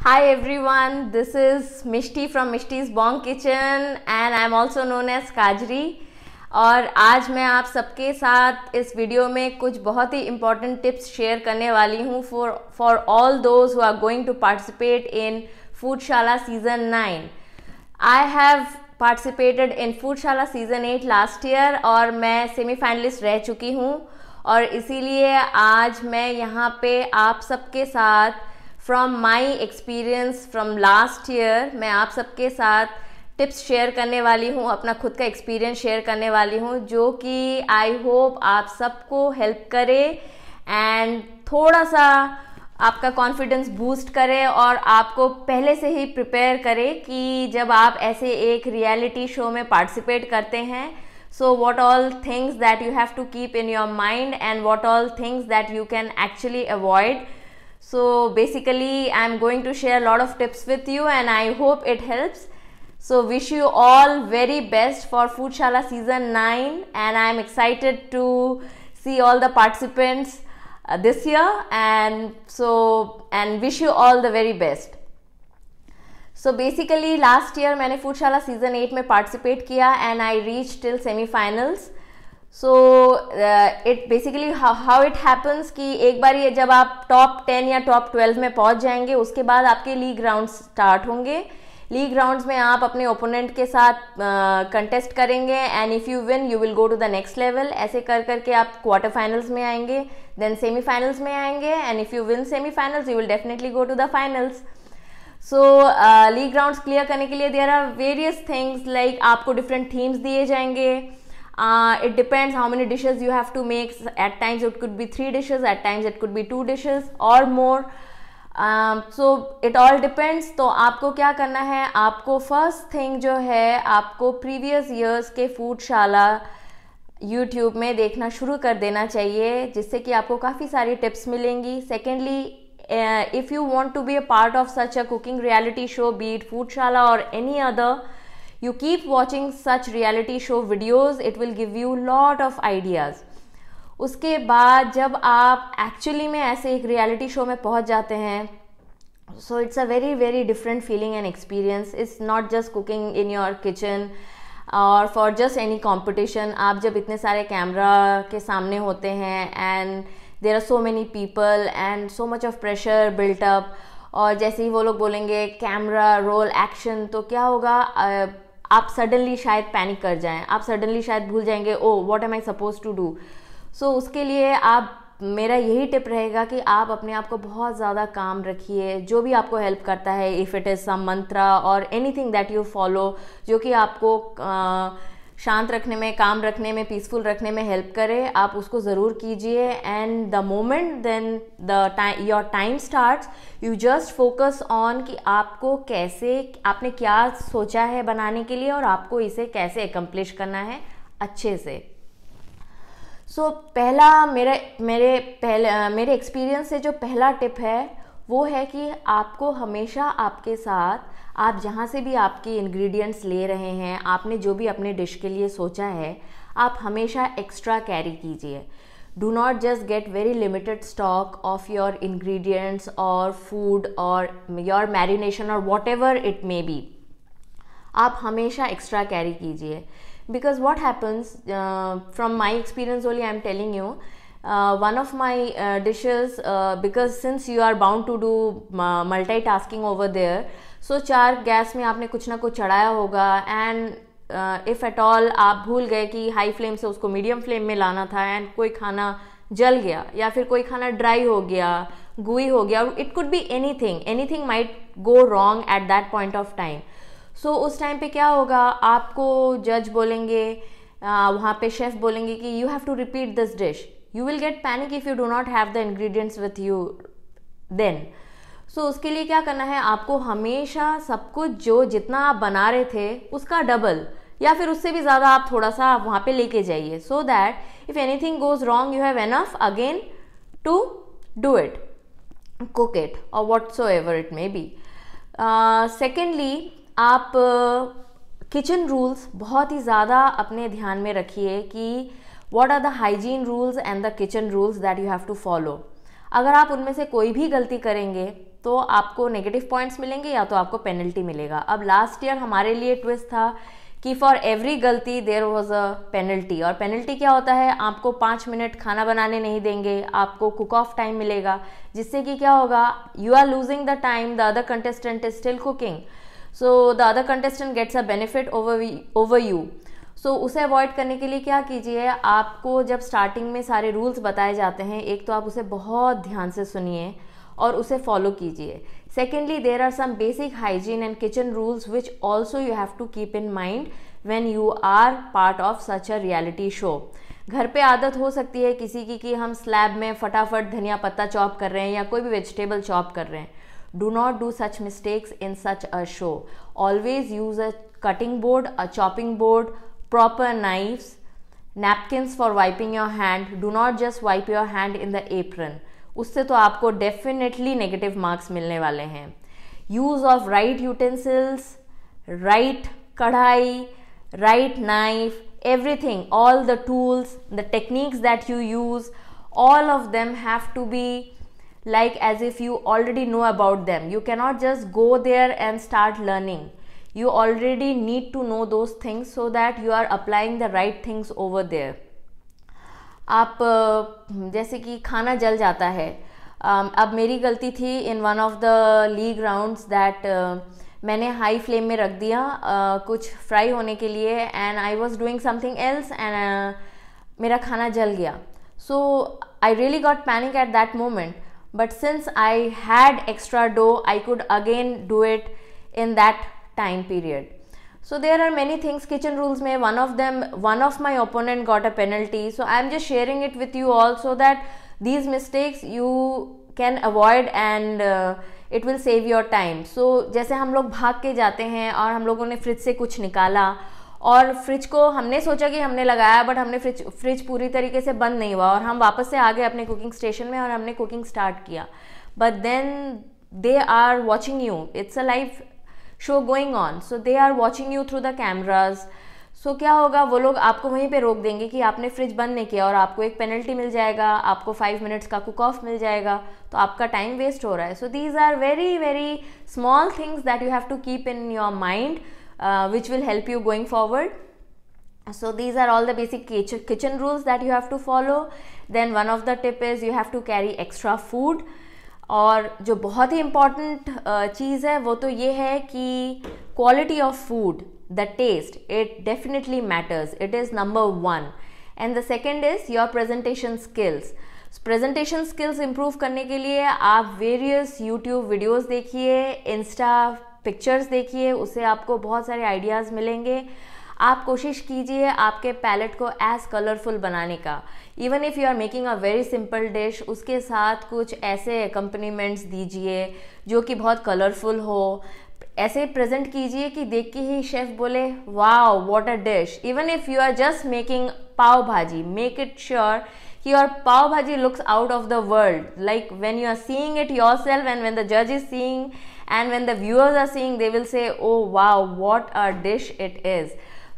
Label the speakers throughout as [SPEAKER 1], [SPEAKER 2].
[SPEAKER 1] Hi everyone, this is Mishti from Mishti's Bong Kitchen and I am also known as Kajri। और आज मैं आप सबके साथ इस वीडियो में कुछ बहुत ही इम्पॉर्टेंट टिप्स शेयर करने वाली हूँ for all those who are going to participate in Foodshala season 9। I have participated in Foodshala season 8 last year और मैं सेमीफाइनलिस्ट रह चुकी हूँ और इसीलिए आज मैं यहाँ पे आप सबके साथ from my experience from last year मैं आप सबके साथ टिप्स शेयर करने वाली हूँ, अपना खुद का एक्सपीरियंस शेयर करने वाली हूँ जो कि आई होप आप सबको हेल्प करे एंड थोड़ा सा आपका कॉन्फिडेंस बूस्ट करे और आपको पहले से ही प्रिपेयर करे कि जब आप ऐसे एक रियलिटी शो में पार्टिसिपेट करते हैं so what all things that you have to keep in your mind and what all things that you can actually avoid. So basically I'm going to share a lot of tips with you and I hope it helps. So wish you all very best for Foodshala season 9 and I'm excited to see all the participants this year and wish you all the very best. So basically last year मैंने फूडशाला season 8 में participate किया and I reach till semifinals. So it basically how it happens कि एक बार ये जब आप top 10 या top 12 में पहुंच जाएंगे उसके बाद आपके लीग राउंड्स स्टार्ट होंगे। लीग राउंड्स में आप अपने ओपोनेंट के साथ कंटेस्ट करेंगे and if you win you will go to the next level. ऐसे कर करके आप क्वार्टर फाइनल्स में आएंगे, देन सेमीफाइनल्स में आएंगे and if you win semifinals you will definitely go to the finals. So league rounds clear करने के लिए there are various things like आपको डिफरेंट थीम्स दिए जाएंगे। It depends how many dishes you have to make. At times it could be 3 dishes, at times it could be 2 dishes और more. So it all depends. तो आपको क्या करना है, आपको फर्स्ट थिंग जो है आपको प्रीवियस ईयर्स के फूडशाला यूट्यूब में देखना शुरू कर देना चाहिए जिससे कि आपको काफ़ी सारी टिप्स मिलेंगी। Secondly, if you want to be a part of such a cooking reality show, be it Foodshala or any other, you keep watching such reality show videos, it will give you lot of ideas. उसके बाद जब आप actually में ऐसे एक reality show में पहुंच जाते हैं so it's a very very different feeling and experience. It's not just cooking in your kitchen or for just any competition. आप जब इतने सारे कैमरा के सामने होते हैं and there are so many people and so much of pressure built up और जैसे ही वो लोग बोलेंगे कैमरा रोल एक्शन तो क्या होगा, आप सडनली शायद पैनिक कर जाएं, आप सडनली शायद भूल जाएंगे oh what am I suppose to do. So उसके लिए आप मेरा यही टिप रहेगा कि आप अपने आप को बहुत ज़्यादा काम रखिए। जो भी आपको हेल्प करता है, इफ़ इट इज़ सम मंत्रा और एनीथिंग दैट यू फॉलो जो कि आपको शांत रखने में, काम रखने में, पीसफुल रखने में हेल्प करे, आप उसको ज़रूर कीजिए। And the moment then your time starts you just focus on कि आपको कैसे, आपने क्या सोचा है बनाने के लिए और आपको इसे कैसे एकम्प्लिश करना है अच्छे से। सो पहला मेरे एक्सपीरियंस से जो पहला टिप है वो है कि आपको हमेशा आपके साथ, आप जहाँ से भी आपके इंग्रेडिएंट्स ले रहे हैं, आपने जो भी अपने डिश के लिए सोचा है, आप हमेशा एक्स्ट्रा कैरी कीजिए। Do not just get very limited stock of your ingredients और फूड और योर मैरिनेशन और what ever it may be. आप हमेशा एक्स्ट्रा कैरी कीजिए because what happens from my experience only I am telling you, one of my dishes because since you are bound to do multitasking over there, so 4 gas में आपने कुछ ना कुछ चढ़ाया होगा एंड इफ़ एट ऑल आप भूल गए कि हाई फ्लेम से उसको मीडियम फ्लेम में लाना था एंड कोई खाना जल गया या फिर कोई खाना ड्राई हो गया, गुई हो गया, it could be anything might go wrong at that point of time. So उस टाइम पे क्या होगा, आपको जज बोलेंगे, वहाँ पे शेफ बोलेंगे कि you have to repeat this dish. You will get panic if you do not have the ingredients with you then. So उसके लिए क्या करना है, आपको हमेशा सब कुछ जो जितना आप बना रहे थे उसका डबल या फिर उससे भी ज़्यादा आप थोड़ा सा वहाँ पे लेके जाइए so that if anything goes wrong you have enough again to do it, cook it or whatsoever it may be. Secondly, आप किचन रूल्स बहुत ही ज़्यादा अपने ध्यान में रखिए कि what are the hygiene rules and the kitchen rules that you have to follow. अगर आप उनमें से कोई भी गलती करेंगे तो आपको नेगेटिव पॉइंट्स मिलेंगे या तो आपको पेनल्टी मिलेगा। अब लास्ट ईयर हमारे लिए ट्विस्ट था कि फॉर एवरी गलती देयर वाज अ पेनल्टी। और पेनल्टी क्या होता है, आपको 5 मिनट खाना बनाने नहीं देंगे, आपको कुक ऑफ टाइम मिलेगा, जिससे कि क्या होगा, you are losing the time, the other contestant is still cooking, so the other contestant gets a benefit over you. So उसे अवॉइड करने के लिए क्या कीजिए, आपको जब स्टार्टिंग में सारे रूल्स बताए जाते हैं, एक तो आप उसे बहुत ध्यान से सुनिए और उसे फॉलो कीजिए। Secondly, there are some basic hygiene and kitchen rules which also you have to keep in mind when you are part of such a reality show. घर पे आदत हो सकती है किसी की कि हम स्लैब में फटाफट धनिया पत्ता चॉप कर रहे हैं या कोई भी वेजिटेबल चॉप कर रहे हैं। Do not do such mistakes in such a show. Always use a cutting board, a chopping board, proper knives, napkins for wiping your hand. Do not just wipe your hand in the apron. उससे तो आपको definitely negative marks मिलने वाले हैं। Use of right utensils, right kadhai, right knife, everything, all the tools, the techniques that you use, all of them have to be like as if you already know about them. You cannot just go there and start learning. You already need to know those things so that you are applying the right things over there. आप जैसे कि खाना जल जाता है, अब मेरी गलती थी in one of the league rounds that मैंने हाई फ्लेम में रख दिया कुछ फ्राई होने के लिए, and I was doing something else and मेरा खाना जल गया। So I really got panic at that moment, but since I had extra dough I could again do it in that time period. So there are many things kitchen rules mein, one of my opponent got a penalty, so I am just sharing it with you all so that these mistakes you can avoid and it will save your time. So जैसे हम लोग भाग के जाते हैं और हम लोगों ने फ्रिज से कुछ निकाला और फ्रिज को हमने सोचा कि हमने लगाया, बट हमने फ्रिज पूरी तरीके से बंद नहीं हुआ और हम वापस से आ गए अपने कुकिंग स्टेशन में और हमने कुकिंग स्टार्ट किया, but then they are watching you, it's a live show going on, so they are watching you through the cameras. सो क्या होगा, वो लोग आपको वहीं पे रोक देंगे कि आपने फ्रिज बंद नहीं किया और आपको एक पेनल्टी मिल जाएगा, आपको 5 मिनट्स का कुक ऑफ मिल जाएगा, तो आपका टाइम वेस्ट हो रहा है। So these are very very small things that you have to keep in your mind which will help you going forward. So these are all the basic kitchen rules that you have to follow. Then one of the tip is you have to carry extra food. और जो बहुत ही important चीज़ है वो तो ये है कि quality of food, the taste, it definitely matters, it is number 1. And the second is your presentation skills. Presentation skills improve करने के लिए आप वेरियस यूट्यूब वीडियोज़ देखिए, इंस्टा पिक्चर्स देखिए, उससे आपको बहुत सारे आइडियाज़ मिलेंगे. आप कोशिश कीजिए आपके पैलेट को एज कलरफुल बनाने का. Even if you are making a very simple dish, उसके साथ कुछ ऐसे एकम्पनीमेंट्स दीजिए जो कि बहुत कलरफुल हो. ऐसे प्रेजेंट कीजिए कि देख के ही शेफ बोले wow what a dish. Even if you are just making pav bhaji, make it sure your pav bhaji looks out of the world, like when you are seeing it yourself and when the judge is seeing and when the viewers are seeing, they will say oh wow what a dish it is.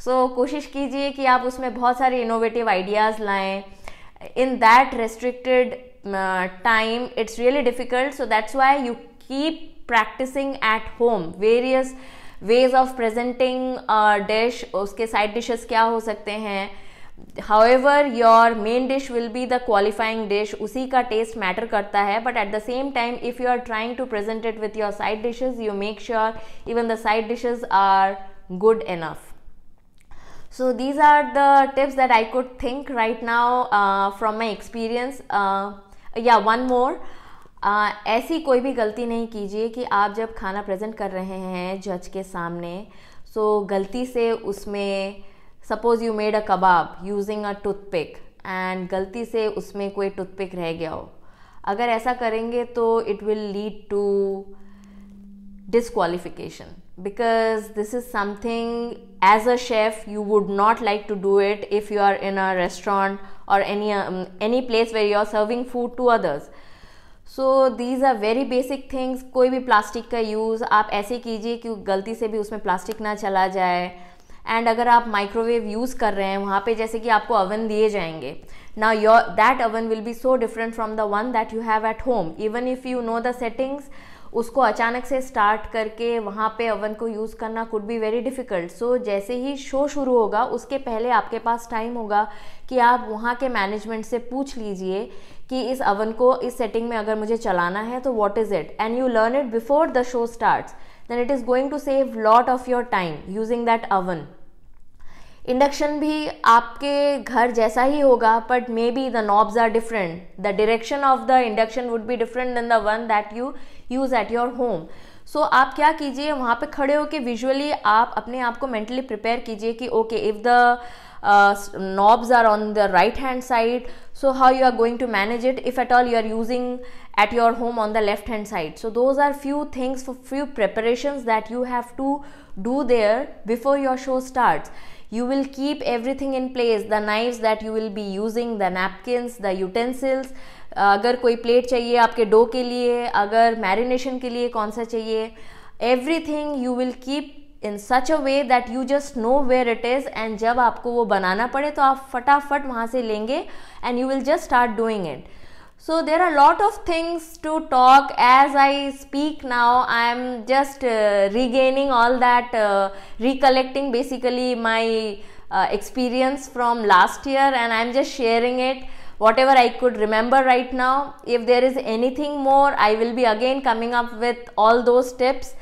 [SPEAKER 1] So कोशिश कीजिए कि आप उसमें बहुत सारे innovative ideas लाएं. In that restricted time it's really difficult, so that's why you keep practicing at home various ways of presenting a dish. उसके side dishes क्या हो सकते हैं. However, your main dish will be the qualifying dish. उसी का taste matter करता है, but at the same time, if you are trying to present it with your side dishes, you make sure even the side dishes are good enough. So these are the tips that I could think right now from my experience. Yeah, one more. ऐसी कोई भी गलती नहीं कीजिए कि आप जब खाना प्रेजेंट कर रहे हैं जज के सामने, so गलती से उसमें suppose you made a kebab using a toothpick and गलती से उसमें कोई टूथपिक रह गया हो. अगर ऐसा करेंगे तो it will lead to disqualification, because this is something as a chef you would not like to do it if you are in a restaurant और any place where you are serving food to others. So these are very basic things. कोई भी plastic का use आप ऐसे कीजिए कि गलती से भी उसमें प्लास्टिक ना चला जाए. एंड अगर आप माइक्रोवेव यूज़ कर रहे हैं वहाँ पे जैसे कि आपको ओवन दिए जाएंगे, now that oven will be so different from the one that you have at home. Even if you know the settings, उसको अचानक से स्टार्ट करके वहाँ पे ओवन को यूज़ करना कुड बी वेरी डिफ़िकल्ट। सो जैसे ही शो शुरू होगा उसके पहले आपके पास टाइम होगा कि आप वहाँ के मैनेजमेंट से पूछ लीजिए कि इस ओवन को इस सेटिंग में अगर मुझे चलाना है तो what is it, and you learn it before the show starts, then it is going to save lot of your time using that oven. Induction भी आपके घर जैसा ही होगा, but maybe the knobs are different, the direction of the induction would be different than the one that you use at your home. सो आप क्या कीजिए, वहाँ पे खड़े होके विजुअली आप अपने आप को मेंटली प्रिपेयर कीजिए कि okay if the knobs are on the right hand side, so how you are going to manage it if at all you are using at your home on the left hand side. So those are few things, for few preparations that you have to do there before your show starts. You will keep everything in place, the knives that you will be using, the napkins, the utensils, अगर कोई plate चाहिए आपके dough के लिए, अगर marination के लिए कौन सा चाहिए, everything you will keep in such a way that you just know where it is, and जब आपको वो बनाना पड़े तो आप फटाफट वहाँ से लेंगे and you will just start doing it. So there are a lot of things to talk. As I speak now, I am just regaining all that, recollecting basically my experience from last year, and I am just sharing it, whatever I could remember right now. If there is anything more, I will be again coming up with all those tips.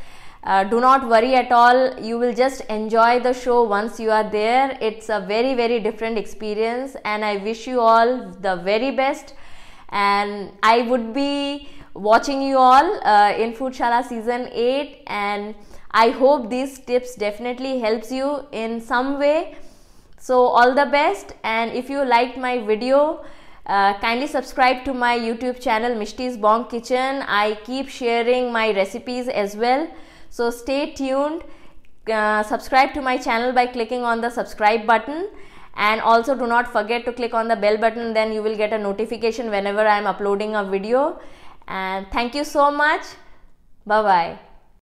[SPEAKER 1] Do not worry at all, you will just enjoy the show once you are there. It's a very, very different experience, and I wish you all the very best. And I would be watching you all in Foodshala season 8, and I hope these tips definitely helps you in some way. So all the best, and if you liked my video, kindly subscribe to my YouTube channel Mishti's Bong Kitchen. I keep sharing my recipes as well, so stay tuned. Subscribe to my channel by clicking on the subscribe button, and also do not forget to click on the bell button, then you will get a notification whenever I am uploading a video. And thank you so much. Bye bye.